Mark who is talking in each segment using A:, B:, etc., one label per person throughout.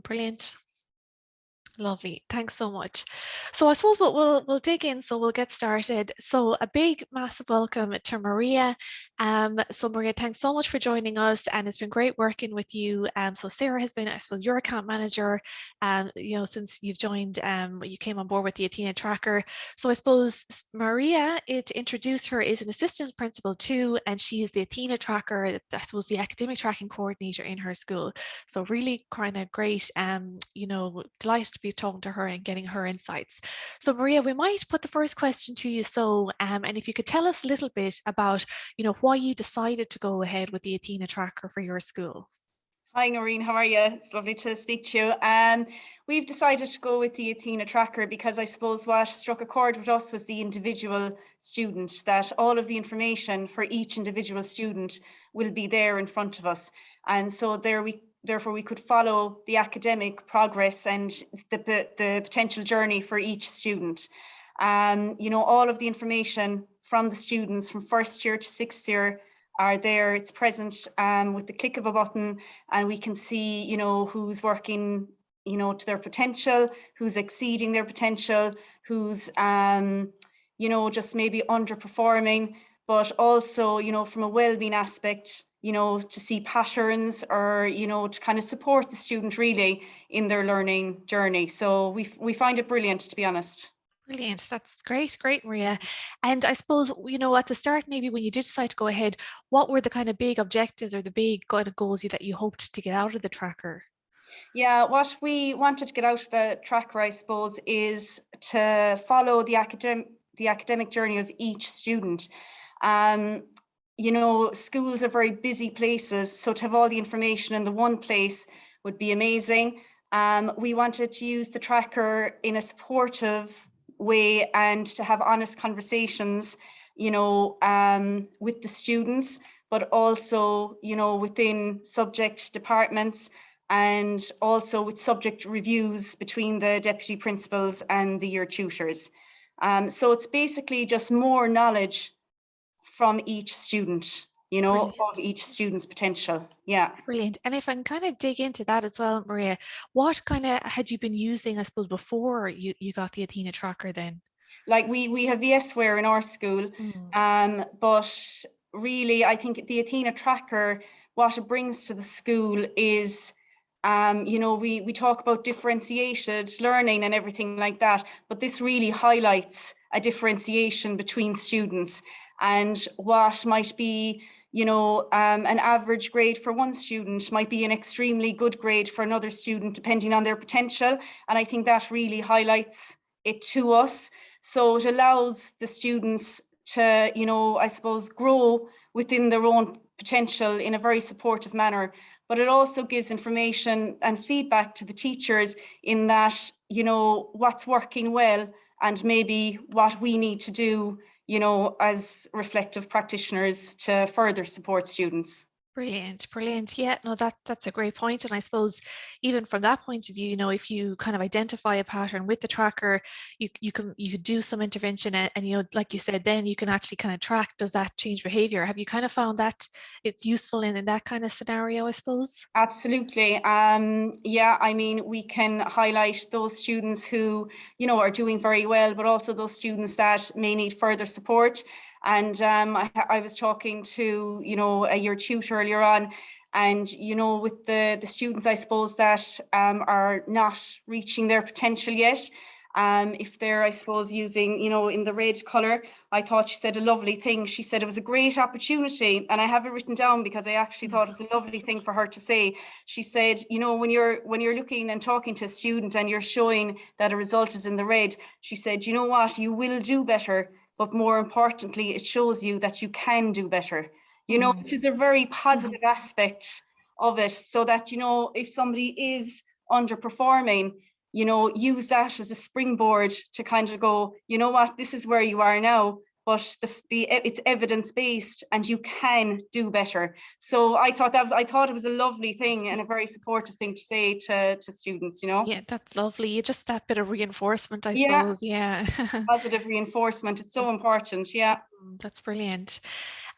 A: Brilliant. Lovely. Thanks so much. So I suppose we'll dig in, so we'll get started. So a big, massive welcome to Maria. So Maria, thanks so much for joining us, and it's been great working with you. So Sarah has been, I suppose, your account manager, since you've joined, you came on board with the Athena Tracker. So I suppose Maria, to introduce her, is an assistant principal too, and she is the Athena Tracker, I suppose, the academic tracking coordinator in her school. So really kind of great, delighted to be talking to her and getting her insights. So Maria, we might put the first question to you. So, and if you could tell us a little bit about, why you decided to go ahead with the Athena Tracker for your school.
B: Hi Noreen, how are you? It's lovely to speak to you. We've decided to go with the Athena Tracker because I suppose what struck a chord with us was the individual student, that all of the information for each individual student will be there in front of us. And so therefore we could follow the academic progress and the potential journey for each student. All of the information from the students from first year to sixth year are there. It's present with the click of a button, and we can see, who's working, to their potential, who's exceeding their potential, who's, just maybe underperforming, but also, from a well-being aspect, to see patterns or, to kind of support the student really in their learning journey. So we find it brilliant, to be honest.
A: Brilliant. That's great, Maria. And I suppose, at the start, maybe when you did decide to go ahead, what were the kind of big objectives or the big kind of goals that you hoped to get out of the tracker?
B: Yeah, what we wanted to get out of the tracker, I suppose, is to follow the academic journey of each student. Schools are very busy places, so to have all the information in the one place would be amazing. We wanted to use the tracker in a supportive way and to have honest conversations, with the students, but also, within subject departments, and also with subject reviews between the deputy principals and the year tutors. So it's basically just more knowledge from each student,
A: Brilliant.
B: of each student's potential. Yeah.
A: Brilliant. And if I can kind of dig into that as well, Maria, what kind of had you been using, I suppose, before you got the Athena Tracker then?
B: Like we have VSware in our school, but really I think the Athena Tracker, what it brings to the school is, we talk about differentiated learning and everything like that, but this really highlights a differentiation between students, and what might be, an average grade for one student might be an extremely good grade for another student, depending on their potential. And I think that really highlights it to us. So it allows the students to, I suppose, grow within their own potential in a very supportive manner. But it also gives information and feedback to the teachers in that, what's working well and maybe what we need to do, as reflective practitioners to further support students.
A: Brilliant. Yeah, no, that's a great point. And I suppose even from that point of view, if you kind of identify a pattern with the tracker, you could do some intervention, and like you said, then you can actually kind of track, does that change behavior? Have you kind of found that it's useful in that kind of scenario, I suppose?
B: Absolutely. Yeah, I mean, we can highlight those students who, are doing very well, but also those students that may need further support. And I was talking to, a year tutor earlier on, and, with the students, I suppose, that are not reaching their potential yet, if they're, I suppose, using, in the red colour, I thought she said a lovely thing. She said it was a great opportunity, and I have it written down because I actually thought it was a lovely thing for her to say. She said, when you're looking and talking to a student and you're showing that a result is in the red, she said, you know what, you will do better, but more importantly, it shows you that you can do better, which is a very positive aspect of it, so that, if somebody is underperforming, use that as a springboard to kind of go, you know what, this is where you are now, but it's evidence-based and you can do better. So I thought it was a lovely thing and a very supportive thing to say to students,
A: Yeah, that's lovely. Just that bit of reinforcement, I
B: Yeah,
A: suppose. Yeah.
B: positive reinforcement. It's so important. Yeah.
A: That's brilliant.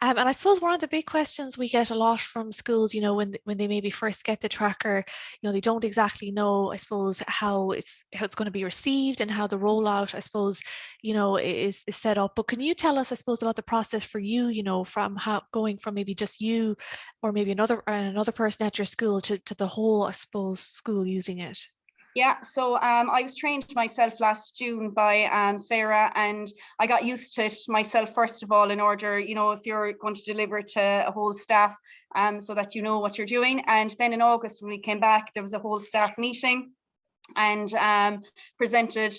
A: And I suppose one of the big questions we get a lot from schools, when they maybe first get the tracker, they don't exactly know, I suppose, how it's going to be received and how the rollout, I suppose, is set up. But can you tell us, I suppose, about the process for you, from how going from maybe just you or maybe another person at your school to the whole, I suppose, school using it?
B: Yeah, so I was trained myself last June by Sarah, and I got used to it myself, first of all, in order, if you're going to deliver to a whole staff, so that you know what you're doing. And then in August, when we came back, there was a whole staff meeting, and presented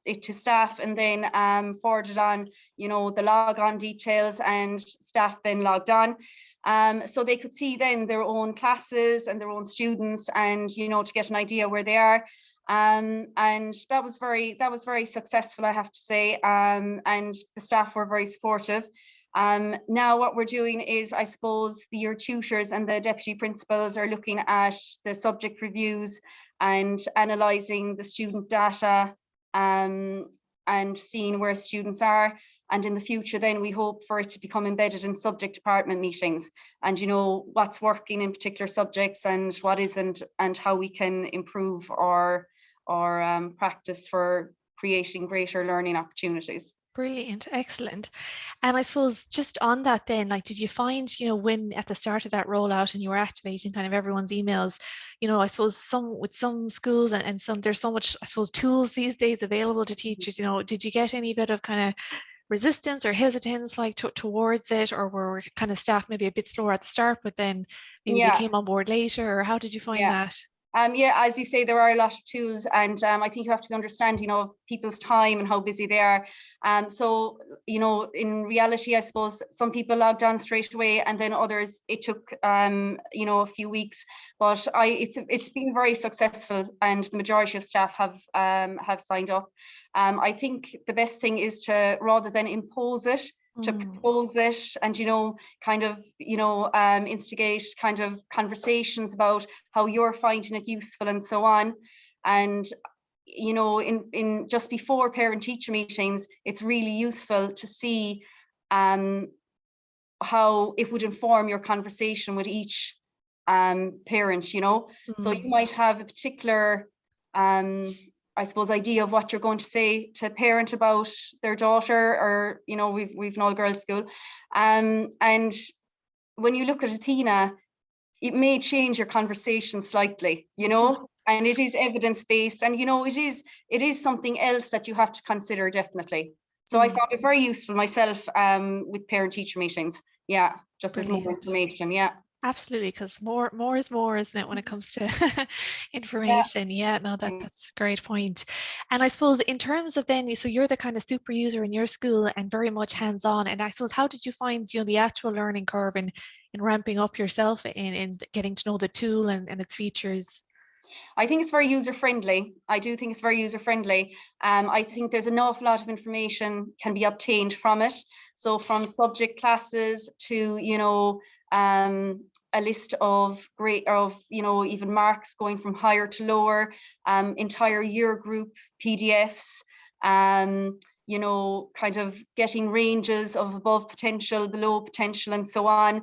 B: it to staff, and then forwarded on, the log on details, and staff then logged on. So they could see then their own classes and their own students, and to get an idea where they are. And that was very successful, I have to say. And the staff were very supportive. Now what we're doing is, I suppose, the year tutors and the deputy principals are looking at the subject reviews and analysing the student data, and seeing where students are. And in the future, then we hope for it to become embedded in subject department meetings, and what's working in particular subjects and what isn't, and how we can improve our practice for creating greater learning opportunities.
A: Brilliant, excellent. And I suppose just on that then, like, did you find, when at the start of that rollout and you were activating kind of everyone's emails, I suppose some schools and some, there's so much, I suppose, tools these days available to teachers, did you get any bit of kind of resistance or hesitance like towards it, or were kind of staff maybe a bit slower at the start, but then maybe they
B: Yeah,
A: came on board later, or how did you find
B: yeah.
A: that?
B: Yeah, as you say, there are a lot of tools, and I think you have to be understanding of people's time and how busy they are. So, in reality, I suppose some people logged on straight away, and then others, it took, a few weeks. But it's been very successful, and the majority of staff have signed up. I think the best thing is to, rather than impose it, to propose it, and kind of instigate kind of conversations about how you're finding it useful and so on. And in just before parent teacher meetings, it's really useful to see how it would inform your conversation with each parent. So you might have a particular I suppose, idea of what you're going to say to a parent about their daughter, or we've an all-girls school, and when you look at Athena, it may change your conversation slightly, and it is evidence-based, and it is something else that you have to consider, definitely. So I found it very useful myself with parent-teacher meetings. Yeah, just as more
A: Brilliant.
B: information. Yeah.
A: Absolutely, because more is more, isn't it, when it comes to
B: Yeah.
A: information? Yeah, no, that's a great point. And I suppose in terms of then, so you're the kind of super user in your school and very much hands-on. And I suppose, how did you find, the actual learning curve in ramping up yourself in getting to know the tool and its features?
B: I think it's very user friendly. I do think it's very user friendly. I think there's an awful lot of information can be obtained from it. So from subject classes to, a list of even marks going from higher to lower, entire year group PDFs, kind of getting ranges of above potential, below potential, and so on.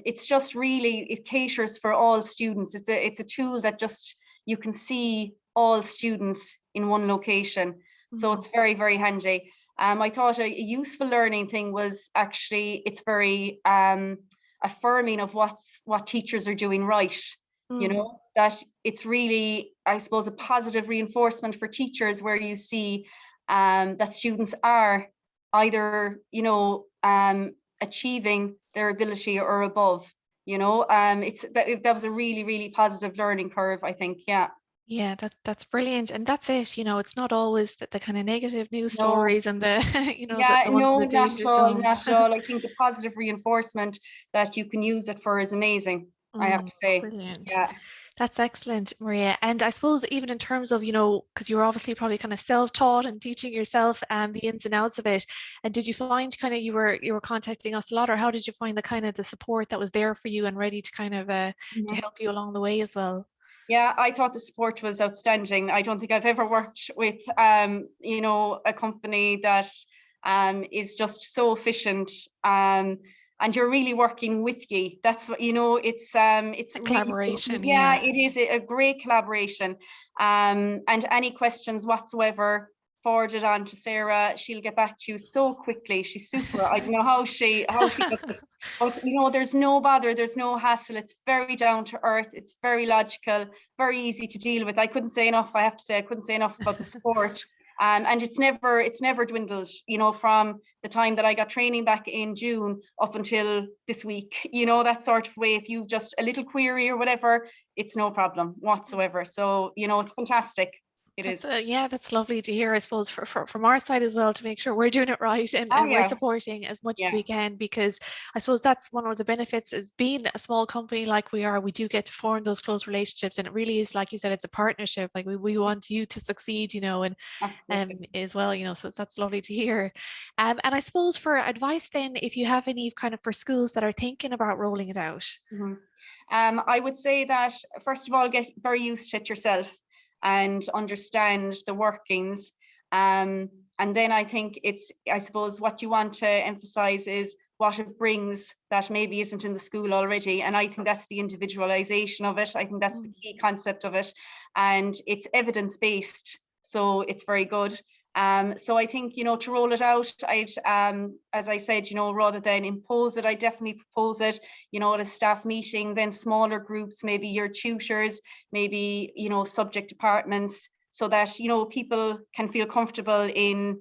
B: It's just really, it caters for all students. It's a tool that just, you can see all students in one location. So it's very, very handy. I thought a useful learning thing was actually, it's very affirming of what teachers are doing right. That it's really, I suppose, a positive reinforcement for teachers, where you see that students are either, achieving their ability or above. That was a really, really positive learning curve, I think. Yeah.
A: Yeah, that's brilliant. And that's it, it's not always the kind of negative news
B: No.
A: stories and the,
B: Yeah,
A: the ones
B: no,
A: that do
B: not
A: it
B: at all,
A: yourself.
B: not at all. I think the positive reinforcement that you can use it for is amazing, I have to say.
A: Brilliant.
B: Yeah.
A: That's excellent, Maria. And I suppose even in terms of, because you were obviously probably kind of self-taught and teaching yourself the ins and outs of it. And did you find kind of you were contacting us a lot, or how did you find the kind of the support that was there for you and ready to kind of to
B: Mhm.
A: help you along the way as well?
B: Yeah, I thought the support was outstanding. I don't think I've ever worked with, a company that is just so efficient. and you're really working with you. That's what, it's
A: A
B: really good.
A: collaboration,
B: Yeah,
A: yeah.
B: it is a great collaboration. And any questions whatsoever, forward it on to Sarah. She'll get back to you so quickly. She's super. I don't know how she does this. But there's no bother, there's no hassle. It's very down to earth. It's very logical, very easy to deal with. I couldn't say enough. I have to say, I couldn't say enough about the support. And it's never dwindled, from the time that I got training back in June up until this week, that sort of way. If you've just a little query or whatever, it's no problem whatsoever. So, it's fantastic. It is.
A: Yeah, that's lovely to hear, I suppose, from our side as well, to make sure we're doing it right,
B: Oh
A: and we're
B: yeah,
A: supporting as much as
B: yeah,
A: we can, because I suppose that's one of the benefits of being a small company like we are. We do get to form those close relationships, and it really is, like you said, it's a partnership. Like we want you to succeed, and
B: absolutely.
A: as well, so that's lovely to hear. And I suppose for advice then, if you have any kind of for schools that are thinking about rolling it out.
B: Mm-hmm. I would say that, first of all, get very used to it yourself and understand the workings. And then I think I suppose what you want to emphasize is what it brings that maybe isn't in the school already. And I think that's the individualization of it. I think that's the key concept of it. And it's evidence-based, so it's very good. So I think, to roll it out, I'd, as I said, rather than impose it, I definitely propose it, at a staff meeting, then smaller groups, maybe your tutors, maybe, subject departments, so that, people can feel comfortable in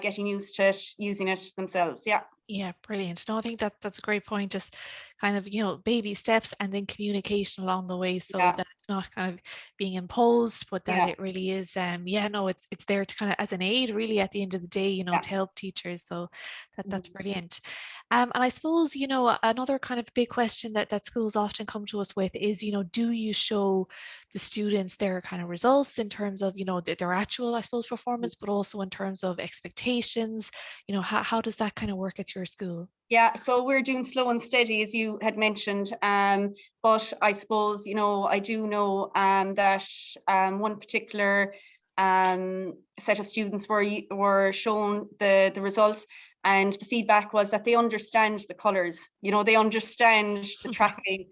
B: getting used to it, using it themselves. Yeah.
A: Yeah, brilliant. No, I think that's a great point. Just kind of, baby steps, and then communication along the way, so
B: Yeah.
A: that it's not kind of being imposed, but that
B: Yeah.
A: it really is, yeah, no, it's there to kind of as an aid really at the end of the day,
B: Yeah.
A: to help teachers. So that's
B: Mhm.
A: brilliant. And I suppose, another kind of big question that schools often come to us with is, do you show the students their kind of results in terms of, their actual, I suppose, performance, but also in terms of expectations? How does that kind of work at your school?
B: Yeah, so we're doing slow and steady, as you had mentioned. But I suppose, I do know that one particular set of students were shown the results, and the feedback was that they understand the colours, they understand the tracking,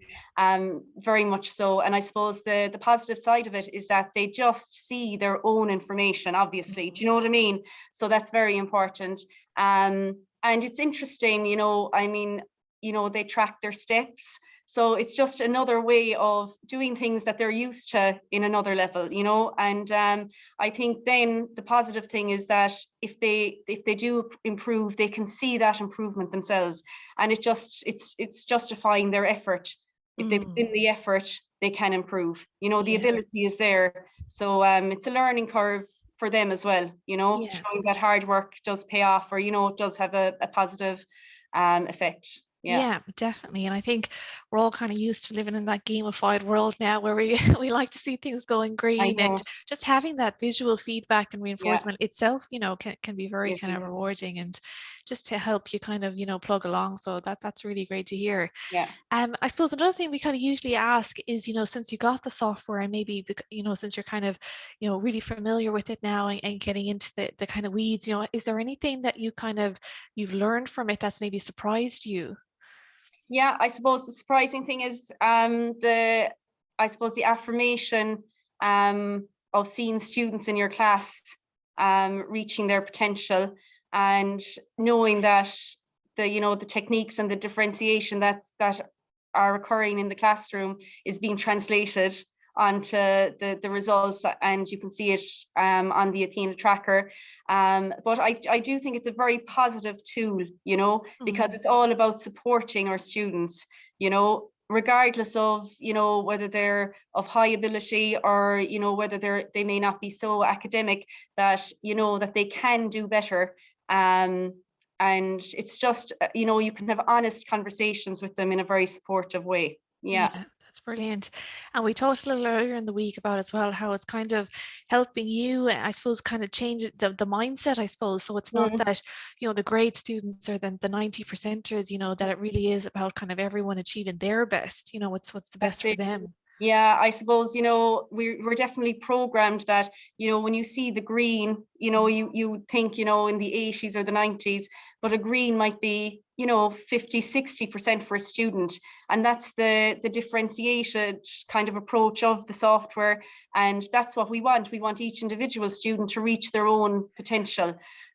B: very much so. And I suppose the positive side of it is that they just see their own information, obviously. Do you know what I mean? So that's very important. And it's interesting, they track their steps. So it's just another way of doing things that they're used to in another level, and I think then the positive thing is that if they do improve, they can see that improvement themselves, and it's justifying their effort. If they put in the effort, they can improve. The
A: Yeah,
B: ability is there. So it's a learning curve for them as well,
A: yeah.
B: showing that hard work does pay off, or, it does have a positive effect. Yeah.
A: Yeah, definitely. And I think we're all kind of used to living in that gamified world now, where we we like to see things going
B: I
A: green, and
B: know.
A: just having that visual feedback and
B: Yeah,
A: reinforcement itself, can be very
B: it
A: kind of
B: is.
A: rewarding, and just to help you kind of, plug along. So that's really great to hear.
B: Yeah.
A: I suppose another thing we kind of usually ask is, since you got the software, and maybe, since you're kind of, really familiar with it now, and getting into the kind of weeds, is there anything that you've learned from it that's maybe surprised you?
B: Yeah, I suppose the surprising thing is the affirmation of seeing students in your class reaching their potential, and knowing that the techniques and the differentiation that are occurring in the classroom is being translated onto the results, and you can see it on the Athena Tracker. But I do think it's a very positive tool, because it's all about supporting our students, regardless of, whether they're of high ability, or, whether they may not be so academic, that, that they can do better. And it's just, you can have honest conversations with them in a very supportive way.
A: Yeah,
B: Yeah.
A: that's brilliant. And we talked a little earlier in the week about as well how it's kind of helping you, I suppose, kind of change the mindset, I suppose. So it's not
B: Mm.
A: that, the great students are the 90 percenters, that it really is about kind of everyone achieving their best, what's the
B: That's
A: best for
B: it.
A: them.
B: Yeah, I suppose, we're definitely programmed that, when you see the green, you think, in the 80s or the 90s, but a green might be, 50-60% for a student. And that's the differentiated kind of approach of the software. And that's what we want. We want each individual student to reach their own potential.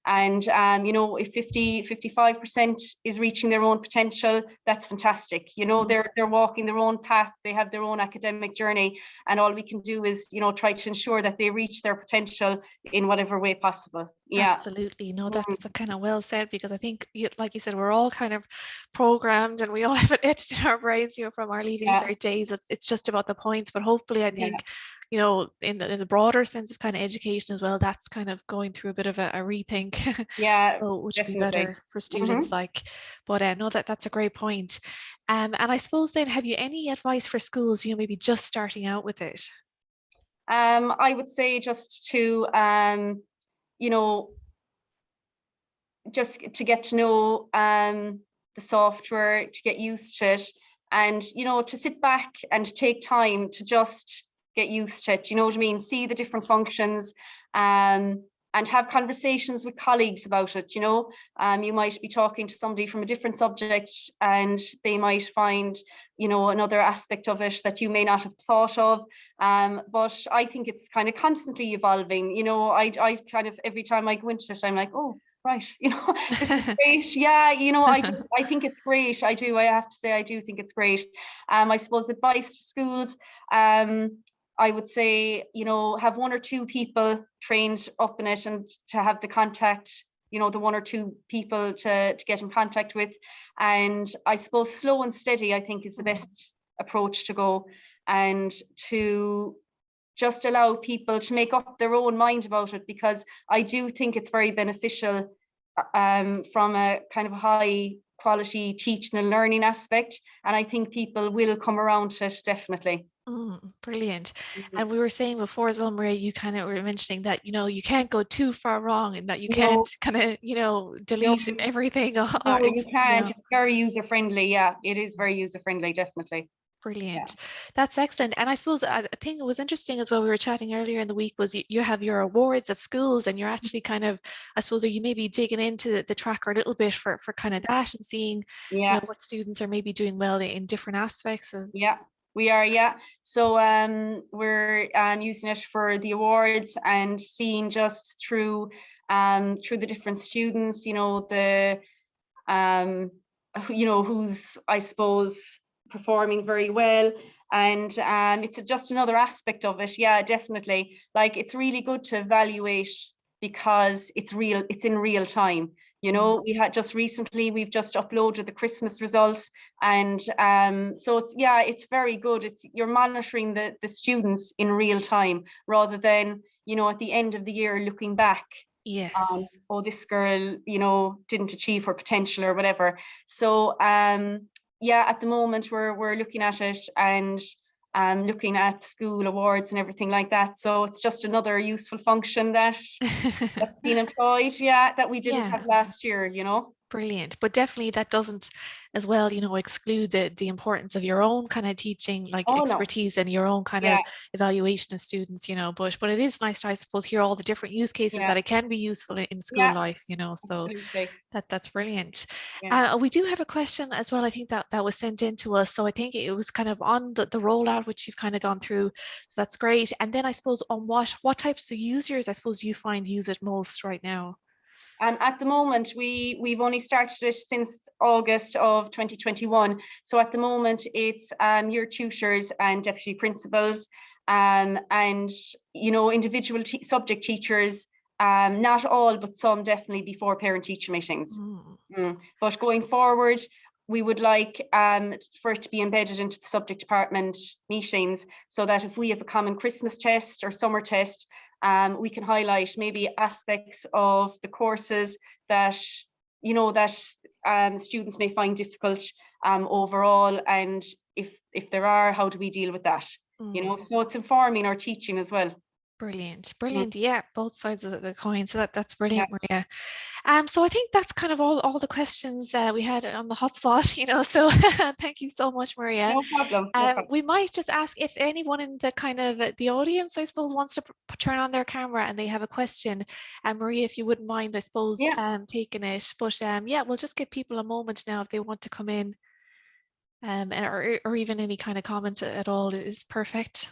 B: And, if 55% is reaching their own potential, that's fantastic. They're walking their own path. They have their own academic journey. And all we can do is, try to ensure that they reach their potential in whatever way possible. Yeah.
A: Absolutely. No, that's the kind of well said, because I think, like you said, we're all kind of programmed and we all have it etched in our brains, from our leaving cert days. It's just about the points, but hopefully I think, in the broader sense of kind of education as well, that's kind of going through a bit of a rethink.
B: Yeah,
A: So which would be
B: definitely.
A: better for students but no, that's a great point. And I suppose then, have you any advice for schools, maybe just starting out with it?
B: I would say just to just to get to know the software, to get used to it, and to sit back and take time to just get used to it. You know what I mean? See the different functions, and have conversations with colleagues about it. You might be talking to somebody from a different subject, and they might find another aspect of it that you may not have thought of. But I think it's kind of constantly evolving. I kind of, every time I go into it, I'm like, oh, right, this is great. Yeah, I think it's great. I have to say, I do think it's great. I suppose advice to schools, I would say, have one or two people trained up in it, and to have the contact, the one or two people to get in contact with. And I suppose slow and steady, I think, is the best approach to go, and to just allow people to make up their own mind about it, because I do think it's very beneficial from a kind of high quality teaching and learning aspect. And I think people will come around to it, definitely.
A: Brilliant. And we were saying before as well, Maria, you kind of were mentioning that, you can't go too far wrong, and that you can't kind of, delete everything.
B: No, you can't. It's very user friendly. Yeah, it is very user friendly, definitely.
A: Brilliant. That's excellent. And I suppose I think it was interesting as well, we were chatting earlier in the week, was you have your awards at schools, and you're actually kind of, I suppose, are you maybe digging into the tracker a little bit for kind of that, and seeing what students are maybe doing well in different aspects of.
B: Yeah, we are. Yeah. So we're using it for the awards, and seeing just through the different students, the who's, I suppose, performing very well. And it's just another aspect of it. Yeah, definitely. Like, it's really good to evaluate, because it's in real time. We had just recently, we've just uploaded the Christmas results, and so it's very good. You're monitoring the students in real time, rather than at the end of the year looking back.
A: Yes.
B: Oh, this girl didn't achieve her potential or whatever. So at the moment we're looking at it, and looking at school awards and everything like that. So it's just another useful function that's been employed, that we didn't have last year.
A: Brilliant. But definitely that doesn't as well, exclude the importance of your own kind of teaching, like expertise, and your own kind of evaluation of students, but it is nice to, I suppose, hear all the different use cases that it can be useful in school life, so that's brilliant. We do have a question as well, I think that was sent in to us. So I think it was kind of on the rollout, which you've kind of gone through. So that's great. And then I suppose on what types of users, I suppose, you find use it most right now?
B: At the moment, we've only started it since August of 2021. So at the moment, it's year tutors and deputy principals, and individual subject teachers. Not all, but some definitely, before parent-teacher meetings. But going forward, we would like for it to be embedded into the subject department meetings, so that if we have a common Christmas test or summer test, we can highlight maybe aspects of the courses that students may find difficult overall, and if there are, how do we deal with that? So it's informing our teaching as well.
A: Brilliant,
B: Mm,
A: brilliant. Yeah, both sides of the coin. So that's
B: yeah,
A: brilliant, Maria. So I think that's kind of all the questions we had on the hotspot, So thank you so much, Maria.
B: no problem, no problem.
A: We might just ask if anyone in the kind of the audience, I suppose, wants to turn on their camera and they have a question. And Maria, if you wouldn't mind, I suppose,
B: Yeah.
A: taking it. But yeah, we'll just give people a moment now if they want to come in, or even any kind of comment at all is perfect.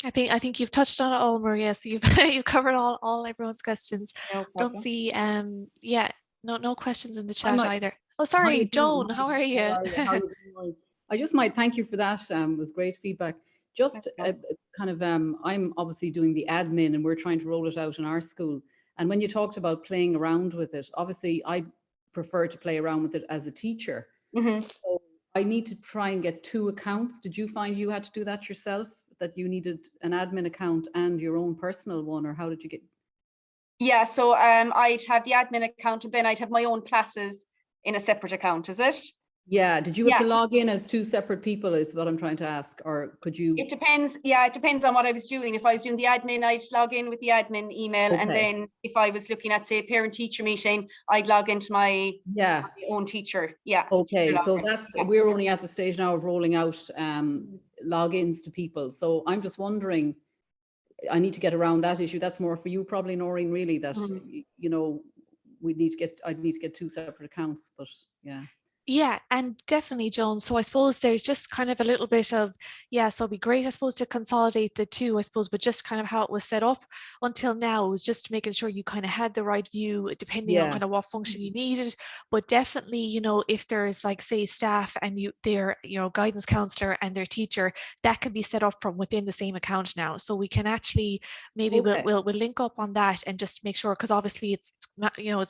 A: I think you've touched on it all, Maria. So you've you've covered all everyone's questions.
B: No
A: Don't
B: problem.
A: see yeah, no questions in the
C: I
A: chat
C: might.
A: either. Oh,
C: Hi,
A: sorry,
C: Joan.
A: Joan,
C: Hi,
A: how are
C: how
A: you?
C: are you? How are you doing? I just might thank you for that. It was great feedback. Just
B: That's fine.
C: kind of, I'm obviously doing the admin and we're trying to roll it out in our school. And when you talked about playing around with it, obviously I prefer to play around with it as a teacher.
B: Mhm.
C: So I need to try and get 2 accounts. Did you find you had to do that yourself? That you needed an admin account and your own personal one, or how did you get?
B: Yeah, so I'd have the admin account and then I'd have my own classes in a separate account, is it?
C: Yeah, did you have
B: Yeah,
C: to log in as 2 separate people is what I'm trying to ask, or could you?
B: it depends. Yeah, it depends on what I was doing. If I was doing the admin, I'd log in with the admin email. And
C: Okay.
B: then if I was looking at, say, a parent-teacher meeting, I'd log into my
C: Yeah.
B: own teacher. Yeah.
C: Okay, so
B: Login.
C: that's,
B: Yeah.
C: we're only at the stage now of rolling out logins to people. So I'm just wondering, I need to get around that issue. That's more for you probably, Noreen, really, that,
B: Mhm.
C: you know, we need to get, I'd need to get 2 separate accounts, but yeah.
A: Yeah, and definitely, Joan. So I suppose there's just kind of a little bit of, yeah, so it'd be great, I suppose, to consolidate the two, I suppose, but just kind of how it was set up until now was just making sure you kind of had the right view, depending on
C: Yeah,
A: kind of what function you needed. But definitely, if there's like, say, staff and their, guidance counselor and their teacher, that can be set up from within the same account now. So we can actually maybe we'll
C: okay.
A: we'll, we'll link up on that and just make sure, because obviously it's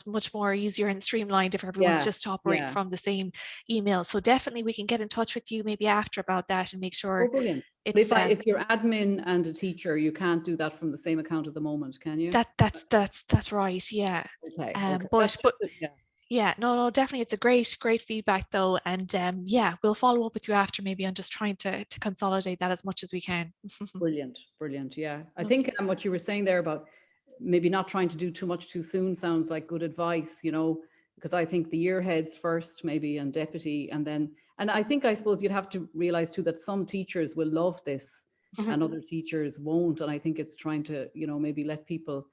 A: much more easier and streamlined if everyone's
C: Yeah,
A: just operating
C: yeah.
A: from the same email. So definitely we can get in touch with you maybe after about that and make
C: Oh,
A: sure
C: brilliant. But
A: it's
C: if you're admin and a teacher, you can't do that from the same account at the moment, can you?
A: that's right, yeah.
C: Okay, okay.
A: But
C: That's just, yeah.
A: yeah, no, definitely it's a great feedback though, and yeah, we'll follow up with you after maybe on just trying to consolidate that as much as we can.
C: Brilliant, brilliant. Yeah. I think
A: Lovely.
C: what you were saying there about maybe not trying to do too much too soon sounds like good advice, because I think the year heads first, maybe, and deputy, and then, and I think, I suppose you'd have to realize too that some teachers will love this
B: Mhm.
C: and other teachers won't. And I think it's trying to, maybe let people,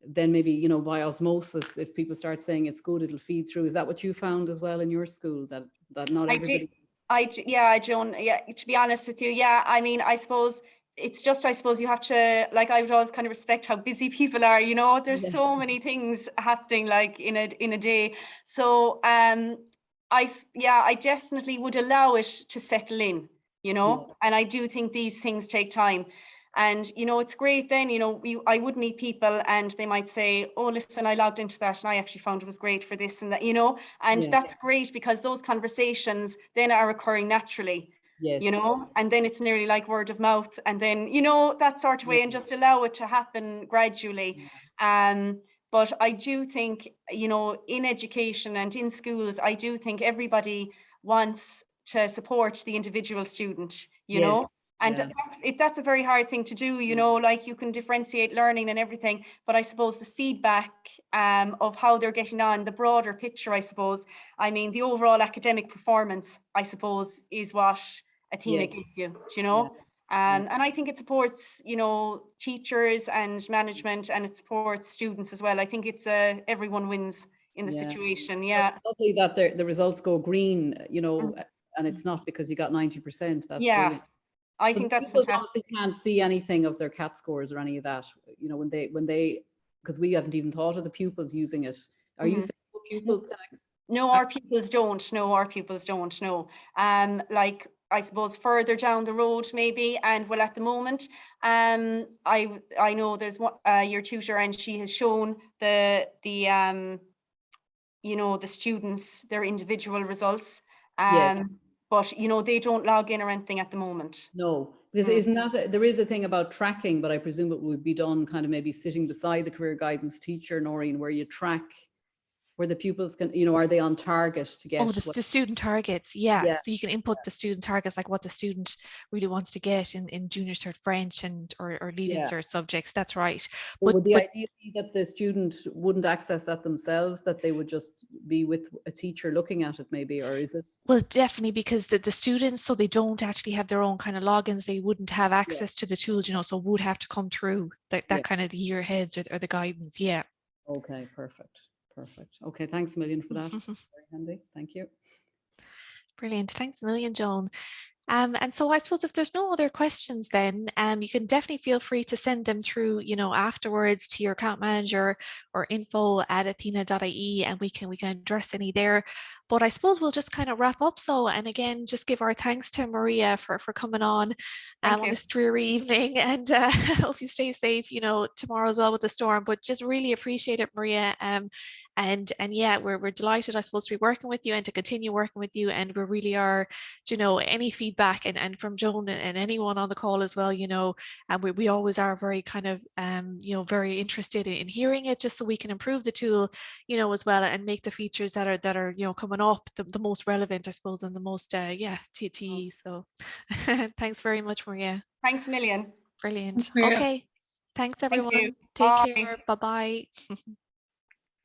C: then maybe, by osmosis, if people start saying it's good, it'll feed through. Is that what you found as well in your school, that not
B: I did.
C: everybody?
B: Yeah, Joan. Yeah, to be honest with you, yeah. I mean, I suppose it's just. I suppose you have to, like, I would always kind of respect how busy people are. There's
C: Yeah,
B: so many things happening, like in a day. So, yeah, I definitely would allow it to settle in.
C: yeah,
B: And I do think these things take time. And it's great then, I would meet people and they might say, oh, listen, I logged into that and I actually found it was great for this and that, and
C: yeah,
B: that's great because those conversations then are occurring naturally,
C: yes,
B: and then it's nearly like word of mouth and then, that sort of
C: yeah,
B: way, and just allow it to happen gradually.
C: yeah,
B: But I do think, in education and in schools, I do think everybody wants to support the individual student,
C: yes,
B: and
C: yeah,
B: that's a very hard thing to do,
C: yeah,
B: like you can differentiate learning and everything, but I suppose the feedback of how they're getting on, the broader picture, I suppose, I mean, the overall academic performance, I suppose, is what Athena
C: yes,
B: gives you,
C: yeah, yeah,
B: and I think it supports, teachers and management, and it supports students as well. I think it's everyone wins in the
C: yeah.
B: situation.
C: Well,
B: Yeah.
C: it's lovely that the results go green,
B: Mm.
C: and it's not because you got 90%. That's
B: Yeah,
C: brilliant.
B: I
C: So the
B: think that's
C: pupils obviously
B: fantastic.
C: can't see anything of their CAT scores or any of that, when they, because we haven't even thought of the pupils using it. Are you
B: Mhm.
C: saying pupils can?
B: No, our pupils don't. No, our pupils don't. No. Like, I suppose further down the road, maybe, and well, at the moment, I know there's one your tutor, and she has shown the students their individual results.
C: Yes.
B: But they don't log in or anything at the moment.
C: No, because
B: Mm.
C: isn't that, there is a thing about tracking, but I presume it would be done kind of maybe sitting beside the career guidance teacher, Noreen, where you track where the pupils can, you know, are they on target to get
A: Oh, the,
C: what?
A: the student targets, yeah.
C: Yeah,
A: So you can input the student targets, like what the student really wants to get in junior cert French and or leaving
C: yeah.
A: cert subjects. That's right.
C: But
A: But
C: would the idea be that the student wouldn't access that themselves, that they would just be with a teacher looking at it maybe, or is it?
A: well, definitely, because the students, so they don't actually have their own kind of logins, they wouldn't have
C: Yeah,
A: access to the tools, so would have to come through that
C: yeah.
A: kind of the year heads or the guidance. Yeah.
C: Okay, perfect. Perfect. Okay, thanks a million for that. Very handy. Thank you.
A: Brilliant. Thanks a million, Joan. And so I suppose if there's no other questions, then you can definitely feel free to send them through, afterwards to your account manager or info@athena.ie, and we can address any there. But I suppose we'll just kind of wrap up. So, and again, just give our thanks to Maria for coming on
B: Thank
A: on
B: you.
A: this dreary evening, and hope you stay safe, tomorrow as well with the storm. But just really appreciate it, Maria. And yeah, we're delighted, I suppose, to be working with you and to continue working with you. And we really are, any feedback and from Joan and anyone on the call as well, and we always are very kind of, very interested in hearing it, just so we can improve the tool, as well, and make the features that are coming up the most relevant, I suppose, and the most, TTE. So thanks very much, Maria.
B: Thanks a million.
A: Brilliant.
D: Maria.
A: Okay. Thanks,
B: Thank you.
A: everyone. Take
B: Bye.
A: care. Bye-bye.